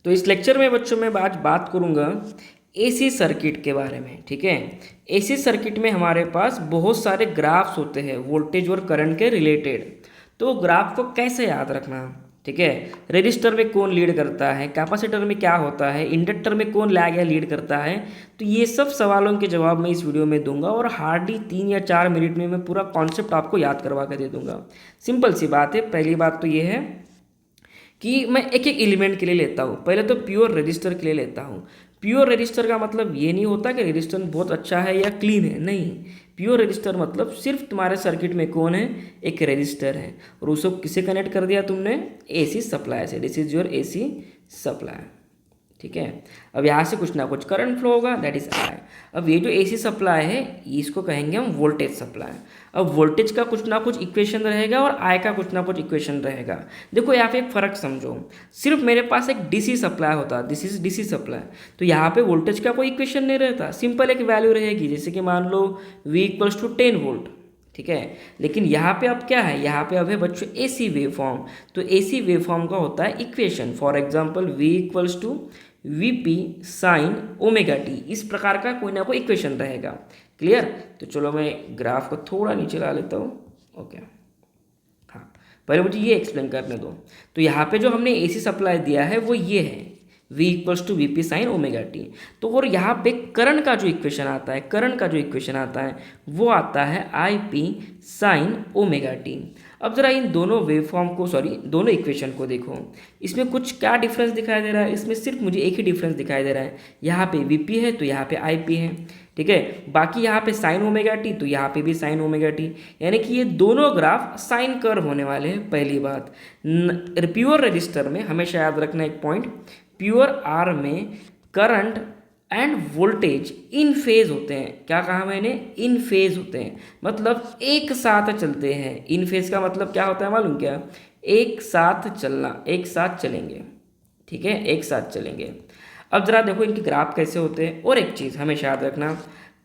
तो इस लेक्चर में बच्चों मैं आज बात करूँगा एसी सर्किट के बारे में। ठीक है, एसी सर्किट में हमारे पास बहुत सारे ग्राफ्स होते हैं वोल्टेज और करंट के रिलेटेड। तो ग्राफ को कैसे याद रखना, ठीक है, रजिस्टर में कौन लीड करता है, कैपेसिटर में क्या होता है, इंडक्टर में कौन लैग या लीड करता है, तो ये सब सवालों के जवाब मैं इस वीडियो में दूंगा और हार्डली 3 या 4 मिनट में मैं पूरा कॉन्सेप्ट आपको याद करवा कर दे दूंगा। सिंपल सी बात है। पहली बात तो ये है कि मैं एक एक एलिमेंट के लिए लेता हूँ। पहले तो प्योर रजिस्टर के लिए लेता हूँ। प्योर रजिस्टर का मतलब ये नहीं होता कि रजिस्टर बहुत अच्छा है या क्लीन है, नहीं। प्योर रजिस्टर मतलब सिर्फ तुम्हारे सर्किट में कौन है, एक रजिस्टर है और उसको किसे कनेक्ट कर दिया तुमने, एसी सप्लाई से। This is your AC supply. ठीक है, अब यहाँ से कुछ ना कुछ करंट फ्लो होगा, दैट इज आई। अब ये जो एसी सप्लाई है इसको कहेंगे हम वोल्टेज सप्लाई। अब वोल्टेज का कुछ ना कुछ इक्वेशन रहेगा और आई का कुछ ना कुछ इक्वेशन रहेगा। देखो यहाँ पे एक फ़र्क समझो, सिर्फ मेरे पास एक डीसी सप्लाई होता, दिस इज डीसी सप्लाई, तो यहाँ पे वोल्टेज का कोई इक्वेशन नहीं रहता, सिंपल एक वैल्यू रहेगी, जैसे कि मान लो V = 10 वोल्ट। ठीक है, लेकिन यहाँ पे अब क्या है, यहाँ पे अब है बच्चों एसी वेव फॉर्म। तो एसी वेव फॉर्म का होता है equation, for example V = VP sin ω t, इस प्रकार का कोई ना कोई इक्वेशन रहेगा। क्लियर? तो चलो मैं ग्राफ को थोड़ा नीचे ला लेता हूँ। ओके, हाँ, पहले मुझे ये एक्सप्लेन करने दो। तो यहाँ पे जो हमने एसी सप्लाई दिया है वो ये है, V = VP sin ω t। तो और यहाँ पे करंट का जो इक्वेशन आता है, करंट का जो इक्वेशन आता है वो आता है IP sin ω t। अब जरा इन दोनों वेव फॉर्म को, सॉरी दोनों इक्वेशन को देखो, इसमें कुछ क्या डिफरेंस दिखाई दे रहा है, इसमें सिर्फ मुझे एक ही डिफरेंस दिखाई दे रहा है, यहाँ पे VP है तो यहाँ पे IP है। ठीक है, बाकी यहाँ पे साइन ω t तो यहाँ पे भी साइन ω t, यानी कि ये दोनों ग्राफ साइन कर्व होने वाले हैं। पहली बात, प्योर रजिस्टर में हमेशा याद रखना एक पॉइंट, प्योर आर में करंट एंड वोल्टेज इन फेज होते हैं। क्या कहा मैंने, इन फेज होते हैं, मतलब एक साथ चलते हैं। इन फेज का मतलब क्या होता है मालूम क्या, एक साथ चलना, एक साथ चलेंगे। ठीक है, एक साथ चलेंगे। अब जरा देखो इनके ग्राफ कैसे होते हैं। और एक चीज़ हमेशा याद रखना,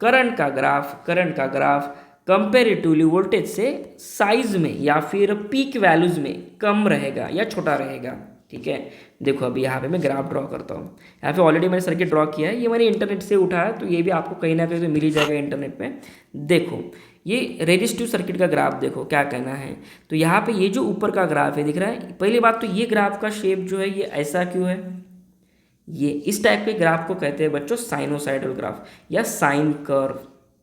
करंट का ग्राफ कंपेरेटिवली वोल्टेज से साइज में या फिर पीक वैल्यूज में कम रहेगा या छोटा रहेगा। ठीक है, देखो अभी यहाँ पे मैं ग्राफ ड्रॉ करता हूँ। यहाँ पे ऑलरेडी मैंने सर्किट ड्रॉ किया है, ये मैंने इंटरनेट से उठाया, तो ये भी आपको कहीं ना कहीं तो मिल ही जाएगा इंटरनेट पे। देखो ये रेजिस्टिव सर्किट का ग्राफ देखो क्या कहना है। तो यहाँ पे ये जो ऊपर का ग्राफ है दिख रहा है, पहली बात तो ये ग्राफ का शेप जो है ये ऐसा क्यों है, ये इस टाइप के ग्राफ को कहते हैं बच्चों साइनोसाइडल ग्राफ या साइन कर्व।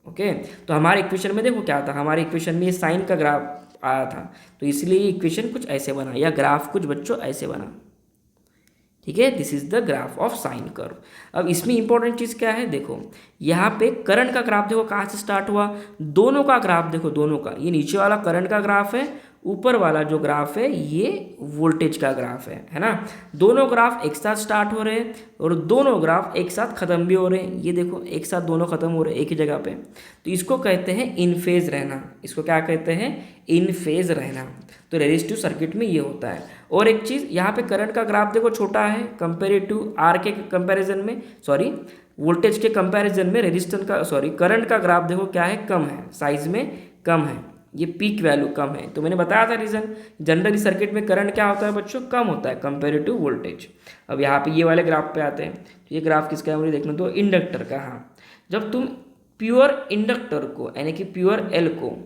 ओके, तो हमारे इक्वेशन में देखो क्या था, हमारे इक्वेशन में ये साइन का ग्राफ आया था, तो इसलिए ये इक्वेशन कुछ ऐसे बना या ग्राफ कुछ बच्चों ऐसे बना। ठीक है, this is the graph of sine curve. अब इसमें इंपॉर्टेंट चीज़ क्या है, देखो यहाँ पे करंट का ग्राफ देखो कहाँ से स्टार्ट हुआ, दोनों का ग्राफ देखो, दोनों का, ये नीचे वाला करंट का ग्राफ है, ऊपर वाला जो ग्राफ है ये वोल्टेज का ग्राफ है ना। दोनों ग्राफ एक साथ स्टार्ट हो रहे हैं और दोनों ग्राफ एक साथ खत्म भी हो रहे हैं। ये देखो एक साथ दोनों खत्म हो रहे हैं एक ही जगह पे, तो इसको कहते हैं इन फेज रहना। इसको क्या कहते हैं, इन फेज रहना। तो रेजिस्टिव सर्किट में ये होता है। और एक चीज़, यहाँ पे करंट का ग्राफ देखो छोटा है कंपेरेटिव आर के कंपेरिजन में, सॉरी वोल्टेज के कंपेरिजन में रेजिस्टेंस का, सॉरी करंट का ग्राफ देखो क्या है, कम है, साइज में कम है, ये पीक वैल्यू कम है। तो मैंने बताया था रीज़न, जनरली सर्किट में करंट क्या होता है बच्चों, कम होता है कंपेरेटिव वोल्टेज। अब यहाँ पे ये वाले ग्राफ पे आते हैं, तो ये ग्राफ किसका है मुझे देखना तो, इंडक्टर का। हाँ, जब तुम प्योर इंडक्टर को यानी कि प्योर एल को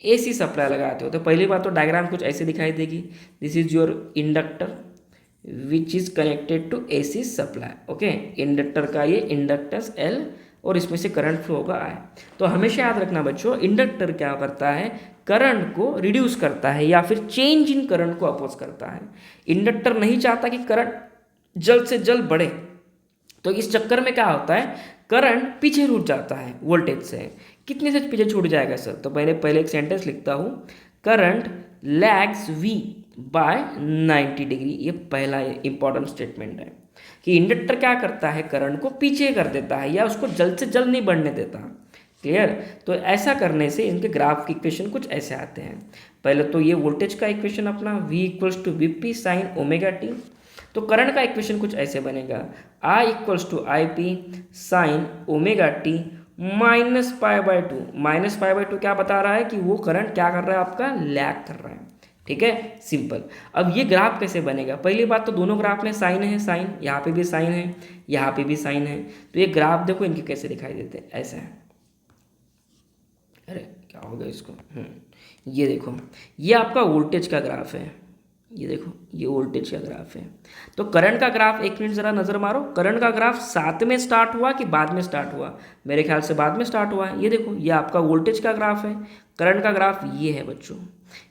एसी सप्लाई लगाते हो तो पहली बात तो डायग्राम कुछ ऐसे दिखाई देगी, this is your inductor which is connected to AC supply. Okay, inductor का ये इंडक्टेंस एल और इसमें से करंट फ्लो होगा आई। तो हमेशा याद रखना बच्चों, इंडक्टर क्या करता है, करंट को रिड्यूस करता है या फिर चेंज इन करंट को अपोज करता है। इंडक्टर नहीं चाहता कि करंट जल्द से जल्द बढ़े, तो इस चक्कर में क्या होता है, करंट पीछे छूट जाता है वोल्टेज से। कितने से पीछे छूट जाएगा सर, तो पहले एक सेंटेंस लिखता हूँ, current lags V by 90 degree. ये पहला इंपॉर्टेंट स्टेटमेंट है कि इंडक्टर क्या करता है, करंट को पीछे कर देता है या उसको जल्द से जल्द नहीं बढ़ने देता। क्लियर? तो ऐसा करने से इनके ग्राफ की इक्वेशन कुछ ऐसे आते हैं। पहले तो ये वोल्टेज का इक्वेशन अपना V = VP sin ω t, तो करंट का इक्वेशन कुछ ऐसे बनेगा, I = IP sin ω t -π/2। -π/2 क्या बता रहा है कि वो करंट क्या कर रहा है आपका, लैग कर रहा है। ठीक है, सिंपल। अब ये ग्राफ कैसे बनेगा? पहली बात तो दोनों ग्राफ में साइन है, साइन यहाँ पे भी साइन है, यहाँ पे भी साइन है। तो ये ग्राफ देखो इनके कैसे दिखाई देते हैं, ऐसे है। अरे क्या हो गया इसको, ये देखो, ये आपका वोल्टेज का ग्राफ है, ये देखो ये वोल्टेज का ग्राफ है। तो करंट का ग्राफ, एक मिनट ज़रा नज़र मारो, करंट का ग्राफ साथ में स्टार्ट हुआ कि बाद में स्टार्ट हुआ? मेरे ख्याल से बाद में स्टार्ट हुआ है। ये देखो ये आपका वोल्टेज का ग्राफ है, करंट का ग्राफ ये है बच्चों,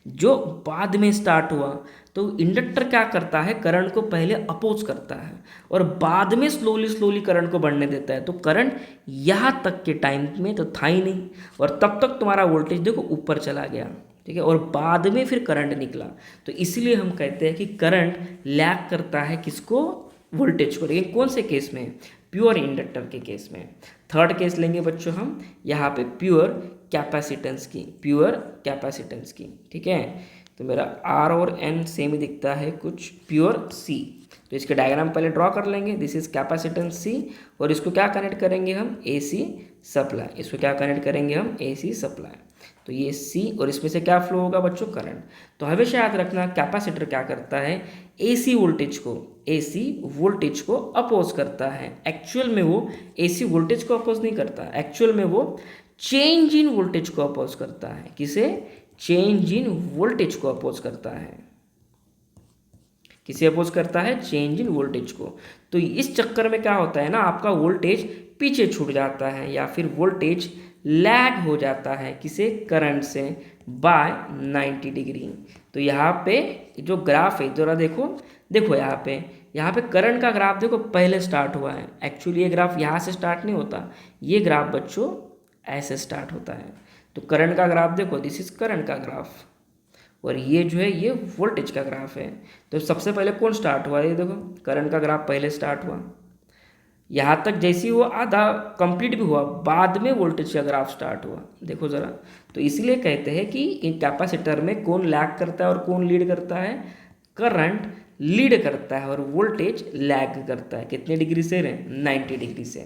जो बाद में स्टार्ट हुआ। तो इंडक्टर क्या करता है, करंट को पहले अपोज करता है और बाद में स्लोली स्लोली करंट को बढ़ने देता है। तो करंट यहाँ तक के टाइम में तो था ही नहीं, और तब तक तुम्हारा वोल्टेज देखो ऊपर चला गया, ठीक है, और बाद में फिर करंट निकला। तो इसलिए हम कहते हैं कि करंट लैग करता है किसको, वोल्टेज को। लेकिन कौन से केस में? प्योर इंडक्टर के केस में। थर्ड केस लेंगे बच्चों हम यहाँ पे प्योर कैपेसिटेंस की, प्योर कैपेसिटेंस की, ठीक है। तो मेरा आर और एन सेम ही दिखता है कुछ, प्योर सी। तो इसके डायग्राम पहले ड्रॉ कर लेंगे, दिस इज कैपेसिटेंस सी, और इसको क्या कनेक्ट करेंगे हम, एसी सप्लाई। इसको क्या कनेक्ट करेंगे हम, एसी सप्लाई। तो ये सी, और इसमें से क्या फ्लो होगा बच्चों, करंट। तो हमेशा याद रखना कैपेसिटर क्या करता है, एसी वोल्टेज को अपोज करता है। एक्चुअल में वो एसी वोल्टेज को अपोज नहीं करता, एक्चुअल में वो चेंज इन वोल्टेज को अपोज करता है। किसे? चेंज इन वोल्टेज को अपोज करता है। किसे अपोज करता है? चेंज इन वोल्टेज को। तो इस चक्कर में क्या होता है ना, आपका वोल्टेज पीछे छूट जाता है या फिर वोल्टेज लैग हो जाता है, किसे? करंट से, बाय 90 डिग्री। तो यहाँ पे जो ग्राफ है जरा देखो यहाँ पे करंट का ग्राफ देखो पहले स्टार्ट हुआ है। एक्चुअली ये ग्राफ यहाँ से स्टार्ट नहीं होता, ये ग्राफ बच्चों ऐसे स्टार्ट होता है। तो करंट का ग्राफ देखो, दिस इज करंट का ग्राफ, और ये जो है ये वोल्टेज का ग्राफ है। तो सबसे पहले कौन स्टार्ट हुआ, ये देखो करंट का ग्राफ पहले स्टार्ट हुआ, यहाँ तक जैसे ही वो आधा कंप्लीट भी हुआ, बाद में वोल्टेज का ग्राफ स्टार्ट हुआ, देखो ज़रा। तो इसलिए कहते हैं कि इन कैपेसिटर में कौन लैग करता है और कौन लीड करता है, करंट लीड करता है और वोल्टेज लैग करता है। कितने डिग्री से? 90 डिग्री से।